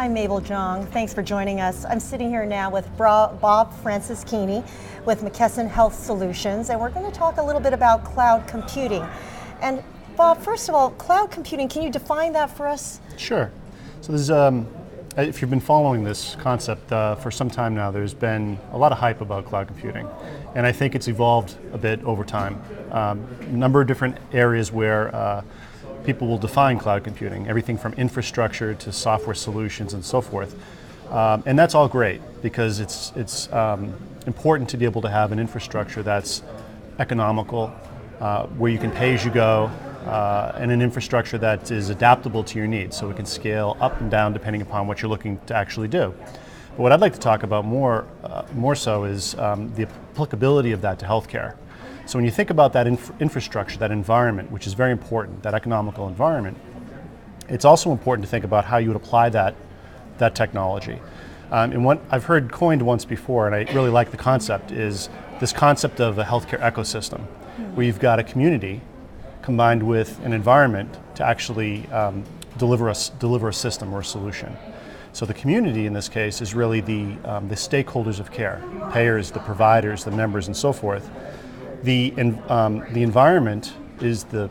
I'm Mabel Jong. Thanks for joining us. I'm sitting here now with Bob Franceschini with McKesson Health Solutions, and we're going to talk a little bit about cloud computing. And Bob, first of all, cloud computing, can you define that for us? Sure. So there's, if you've been following this concept for some time now, there's been a lot of hype about cloud computing. And I think it's evolved a bit over time. A number of different areas where people will define cloud computing, everything from infrastructure to software solutions and so forth. And that's all great because it's important to be able to have an infrastructure that's economical, where you can pay as you go, and an infrastructure that is adaptable to your needs, so it can scale up and down depending upon what you're looking to actually do. But what I'd like to talk about more so is the applicability of that to healthcare. So when you think about that infrastructure, that environment, which is very important, that economical environment, it's also important to think about how you would apply that technology. And what I've heard coined once before, and I really like the concept, is this concept of a healthcare ecosystem, where you've got a community combined with an environment to actually deliver a system or a solution. So the community in this case is really the stakeholders of care, payers, the providers, the members, and so forth. The environment is the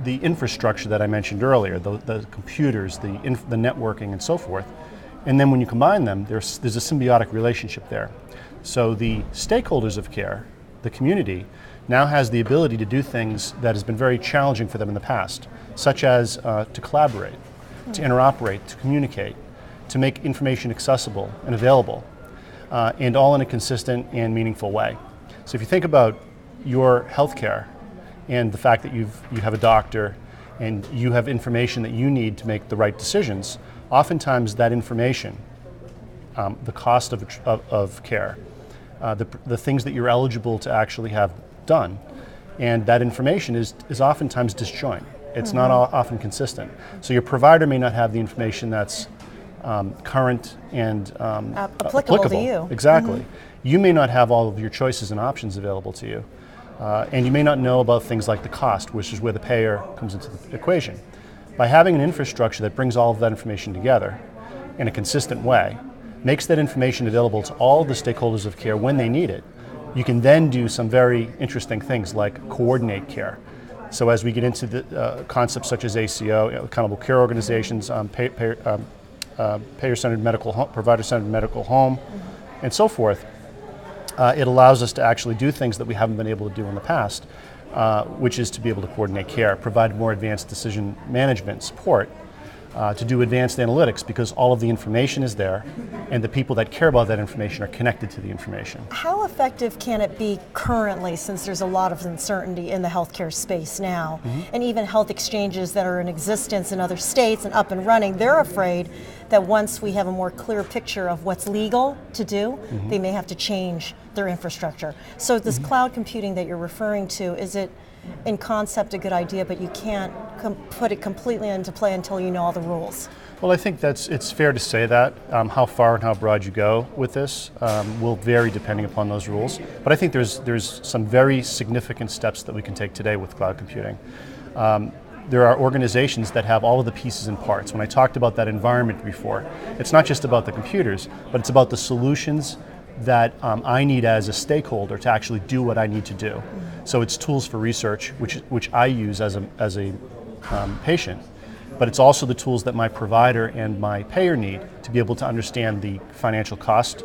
infrastructure that I mentioned earlier, the computers, the networking, and so forth. And then when you combine them, there's a symbiotic relationship there. So the stakeholders of care, the community, now has the ability to do things that has been very challenging for them in the past, such as to collaborate, to interoperate, to communicate, to make information accessible and available, and all in a consistent and meaningful way. So if you think about your healthcare and the fact that you have a doctor and you have information that you need to make the right decisions, oftentimes that information, the cost of care, the things that you're eligible to actually have done, and that information is oftentimes disjoint. It's not often consistent. So your provider may not have the information that's current and applicable to you. Exactly. You may not have all of your choices and options available to you. And you may not know about things like the cost, which is where the payer comes into the equation. By having an infrastructure that brings all of that information together in a consistent way, makes that information available to all the stakeholders of care when they need it, you can then do some very interesting things like coordinate care. So as we get into the concepts such as ACO, accountable care organizations, payer-centered medical home, provider-centered medical home, and so forth, it allows us to actually do things that we haven't been able to do in the past, which is to be able to coordinate care, provide more advanced decision management support, to do advanced analytics, because all of the information is there and the people that care about that information are connected to the information. How effective can it be currently, since there's a lot of uncertainty in the healthcare space now, and even health exchanges that are in existence in other states and up and running, they're afraid that once we have a more clear picture of what's legal to do, they may have to change their infrastructure. So this cloud computing that you're referring to, is it in concept a good idea, but you can't put it completely into play until you know all the rules? Well, I think it's fair to say that. How far and how broad you go with this will vary depending upon those rules. But I think there's some very significant steps that we can take today with cloud computing. There are organizations that have all of the pieces and parts. When I talked about that environment before, it's not just about the computers, but it's about the solutions that I need as a stakeholder to actually do what I need to do. So it's tools for research, which I use as a patient, but it's also the tools that my provider and my payer need to be able to understand the financial cost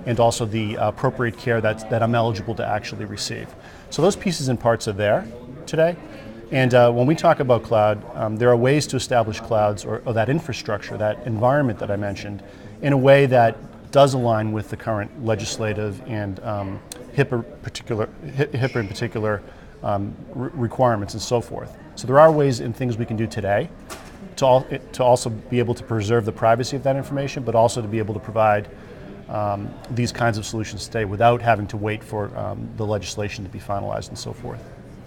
and also the appropriate care that I'm eligible to actually receive. So those pieces and parts are there today. And when we talk about cloud, there are ways to establish clouds or that infrastructure, that environment that I mentioned, in a way that does align with the current legislative and HIPAA in particular requirements and so forth. So there are ways and things we can do today to also be able to preserve the privacy of that information, but also to be able to provide these kinds of solutions today without having to wait for the legislation to be finalized and so forth.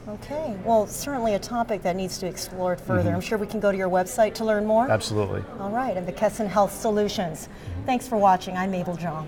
Okay, well, certainly a topic that needs to be explored further. I'm sure we can go to your website to learn more. Absolutely. All right, and McKesson Health Solutions. Thanks for watching. I'm Mabel Jong.